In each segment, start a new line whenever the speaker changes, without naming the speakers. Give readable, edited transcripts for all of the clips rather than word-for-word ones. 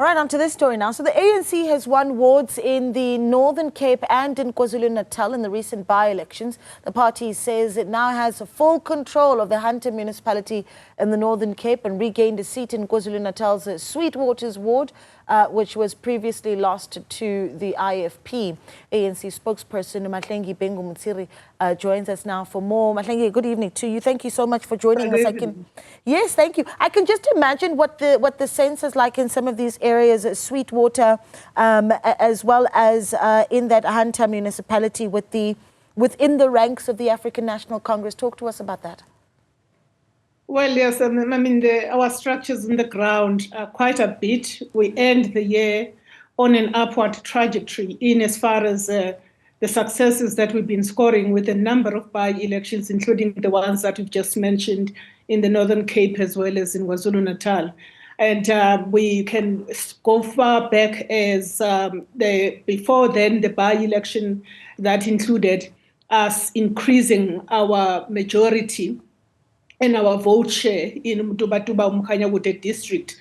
All right, on to this story now. So the ANC has won wards in the Northern Cape and in KwaZulu-Natal in the recent by-elections. The party says it now has full control of the Hantam Municipality in the Northern Cape and regained a seat in KwaZulu-Natal's Sweetwaters ward, which was previously lost to the IFP. ANC spokesperson Mahlengi Bhengu-Motsiri joins us now for more. Mahlengi, good evening to you. Thank you so much for joining us. Yes, thank you. I can just imagine what the sense is like in some of these areas, Sweetwater, as well as in that Hantam municipality within the ranks of the African National Congress. Talk to us about that.
Well, yes, our structures on the ground are quite a bit. We end the year on an upward trajectory in as far as the successes that we've been scoring with a number of by-elections, including the ones that we've just mentioned in the Northern Cape as well as in KwaZulu-Natal. And we can go far back as before then, the by-election that included us increasing our majority and our vote share in Mtubatuba-Umkhanyawute district,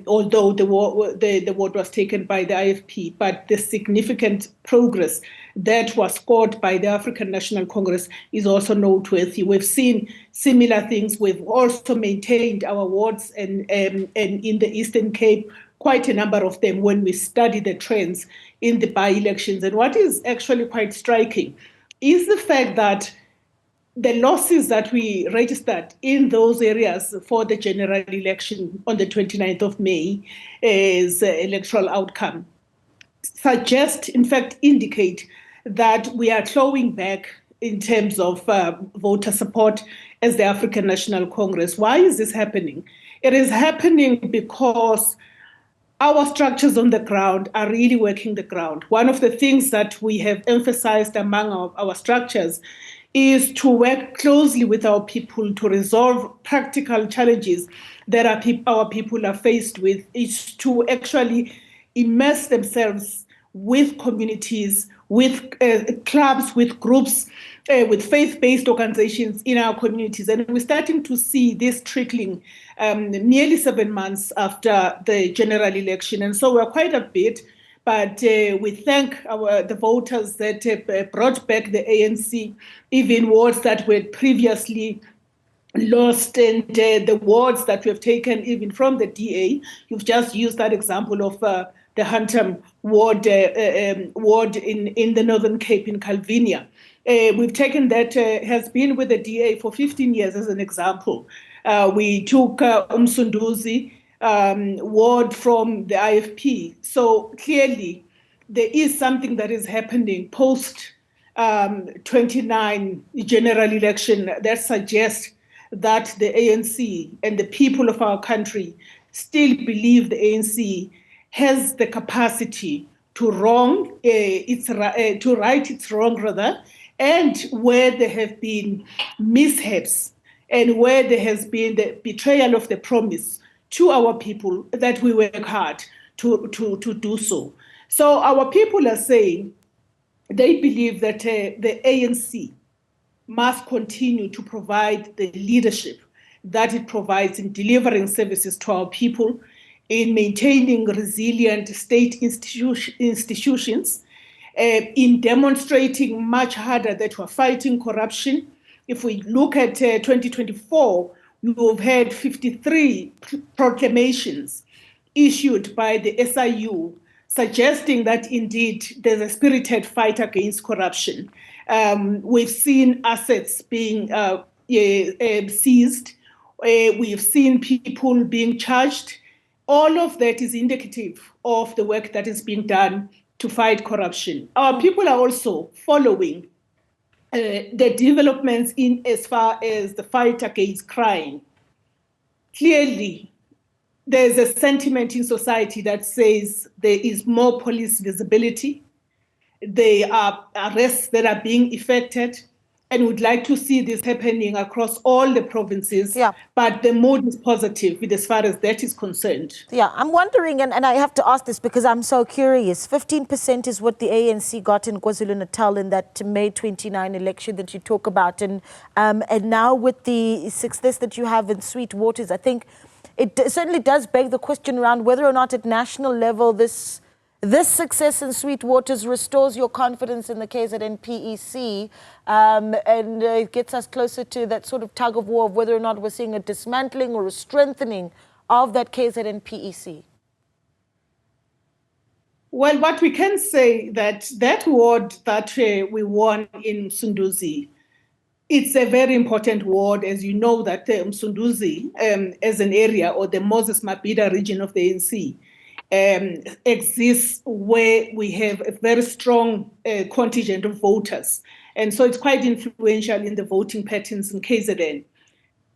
although the vote was taken by the IFP. But the significant progress that was scored by the African National Congress is also noteworthy. We've seen similar things. We've also maintained our wards and in the Eastern Cape, quite a number of them when we study the trends in the by-elections. And what is actually quite striking is the fact that the losses that we registered in those areas for the general election on the 29th of May as electoral outcome suggest, in fact, indicate that we are clawing back in terms of voter support as the African National Congress. Why is this happening? It is happening because our structures on the ground are really working the ground. One of the things that we have emphasized among our structures is to work closely with our people to resolve practical challenges that our people are faced with, is to actually immerse themselves with communities, with clubs, with groups, with faith-based organizations in our communities. And we're starting to see this trickling nearly 7 months after the general election. And so we're quite a bit, but we thank the voters that brought back the ANC, even wards that were previously lost, and the wards that we have taken even from the DA. You've just used that example of the Hantam ward in the Northern Cape in Calvinia. We've taken that, has been with the DA for 15 years as an example. We took Umsunduzi ward from the IFP. So clearly there is something that is happening post 29 general election that suggests that the ANC and the people of our country still believe the ANC has the capacity to right its wrong, rather, and where there have been mishaps and where there has been the betrayal of the promise to our people, that we work hard to do so. So our people are saying they believe that the ANC must continue to provide the leadership that it provides in delivering services to our people, in maintaining resilient state institutions, in demonstrating much harder that we're fighting corruption. If we look at 2024, we've had 53 proclamations issued by the SIU suggesting that indeed there's a spirited fight against corruption. We've seen assets being seized. We've seen people being charged. All of that is indicative of the work that is being done to fight corruption. Our people are also following the developments in as far as the fight against crime. Clearly, there's a sentiment in society that says there is more police visibility. There are arrests that are being effected, and we'd like to see this happening across all the provinces.
Yeah.
But the mood is positive as far as that is concerned.
Yeah, I'm wondering, and I have to ask this because I'm so curious. 15% is what the ANC got in KwaZulu-Natal in that May 29 election that you talk about. And now with the success that you have in Sweetwaters, I think certainly does beg the question around whether or not at national level this success in Sweetwaters restores your confidence in the KZN PEC, and it gets us closer to that sort of tug of war of whether or not we're seeing a dismantling or a strengthening of that KZN PEC.
Well, what we can say that ward that we won in Msunduzi, it's a very important ward, as you know, that Msunduzi as an area, or the Moses Mabhida region of the ANC, exists where we have a very strong contingent of voters. And so it's quite influential in the voting patterns in KZN.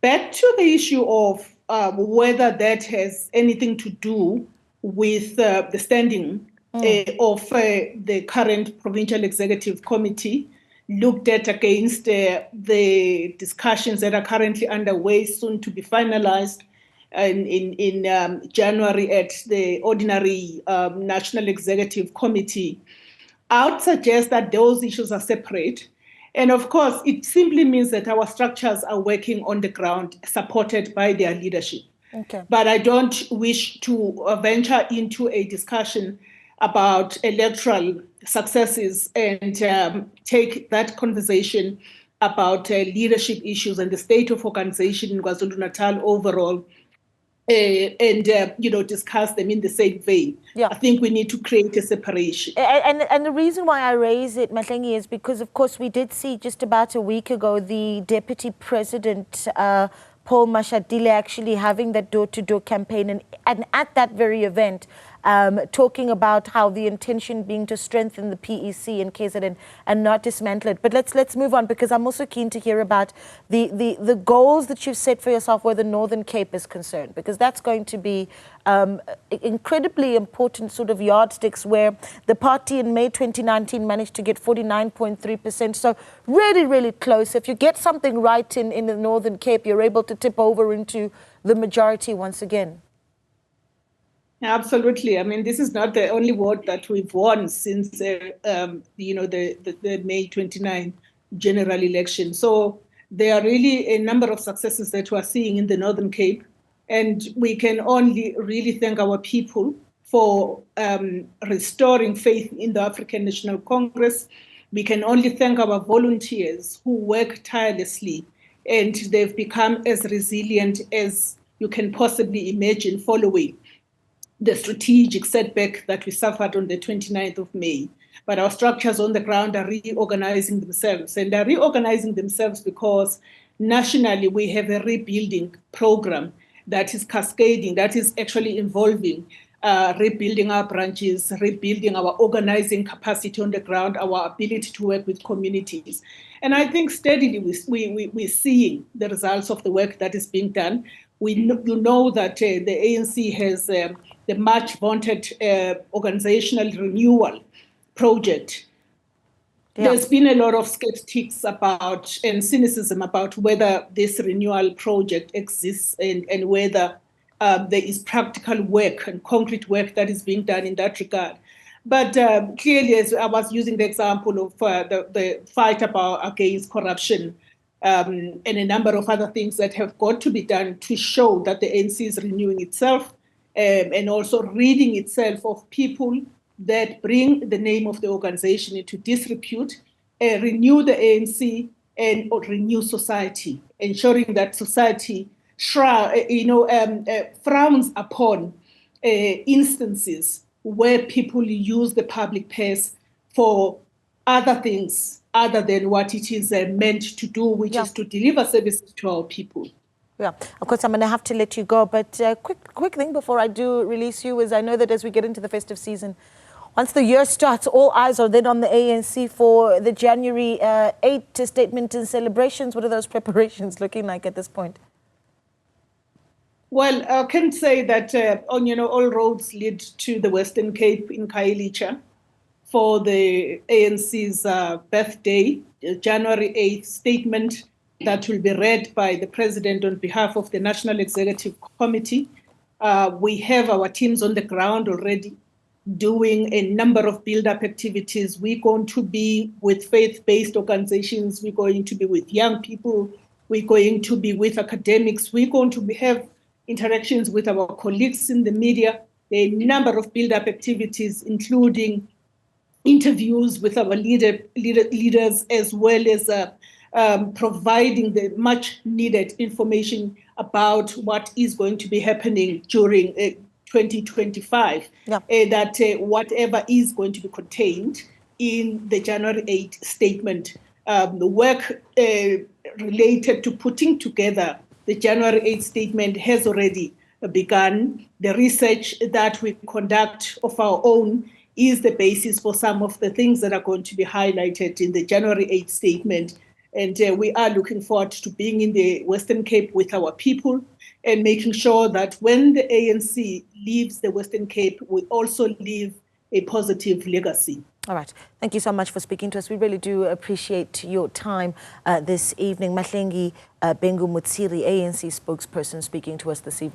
Back to the issue of whether that has anything to do with the standing of the current Provincial Executive Committee, looked at against the discussions that are currently underway, soon to be finalized in January at the ordinary National Executive Committee. I would suggest that those issues are separate. And of course, it simply means that our structures are working on the ground, supported by their leadership.
Okay.
But I don't wish to venture into a discussion about electoral successes and take that conversation about leadership issues and the state of organization in KwaZulu-Natal overall and discuss them in the same vein.
Yeah.
I think we need to create a separation.
And the reason why I raise it, Mahlengi, is because, of course, we did see just about a week ago the Deputy President, Paul Mashadile, actually having that door-to-door campaign, and at that very event, talking about how the intention being to strengthen the PEC in KZN and not dismantle it. But let's move on, because I'm also keen to hear about the goals that you've set for yourself where the Northern Cape is concerned, because that's going to be incredibly important sort of yardsticks, where the party in May 2019 managed to get 49.3%. So really, really close. If you get something right in the Northern Cape, you're able to tip over into the majority once again.
Absolutely. I mean, this is not the only ward that we've won since the May 29 general election. So there are really a number of successes that we're seeing in the Northern Cape, and we can only really thank our people for restoring faith in the African National Congress. We can only thank our volunteers who work tirelessly, and they've become as resilient as you can possibly imagine following the strategic setback that we suffered on the 29th of May. But our structures on the ground are reorganizing themselves, and they're reorganizing themselves because nationally we have a rebuilding program that is cascading, that is actually involving rebuilding our branches, rebuilding our organizing capacity on the ground, our ability to work with communities. And I think steadily we're seeing the results of the work that is being done. You know that the ANC has the much vaunted organizational renewal project. Yeah. There's been a lot of skeptics about and cynicism about whether this renewal project exists and whether there is practical work and concrete work that is being done in that regard. But clearly, as I was using the example of the fight against corruption, and a number of other things that have got to be done to show that the ANC is renewing itself, and also ridding itself of people that bring the name of the organization into disrepute, renew the ANC and renew society, ensuring that society frowns upon instances where people use the public purse for other things other than what it is meant to do, which is to deliver services to our people.
Yeah, of course, I'm going to have to let you go. But quick thing before I do release you is I know that as we get into the festive season, once the year starts, all eyes are then on the ANC for the January 8 statement and celebrations. What are those preparations looking like at this point?
Well, I can say that all roads lead to the Western Cape in Khayelitsha for the ANC's birthday, January 8th statement that will be read by the President on behalf of the National Executive Committee. We have our teams on the ground already doing a number of build-up activities. We're going to be with faith-based organizations. We're going to be with young people. We're going to be with academics. We're going to have interactions with our colleagues in the media, a number of build-up activities, including interviews with our leaders, as well as providing the much needed information about what is going to be happening during 2025, that whatever is going to be contained in the January 8 statement, the work related to putting together the January 8 statement has already begun. The research that we conduct of our own is the basis for some of the things that are going to be highlighted in the January 8 statement. And we are looking forward to being in the Western Cape with our people and making sure that when the ANC leaves the Western Cape, we also leave a positive legacy.
All right. Thank you so much for speaking to us. We really do appreciate your time this evening. Mahlengi Bhengu-Motsiri, ANC spokesperson, speaking to us this evening.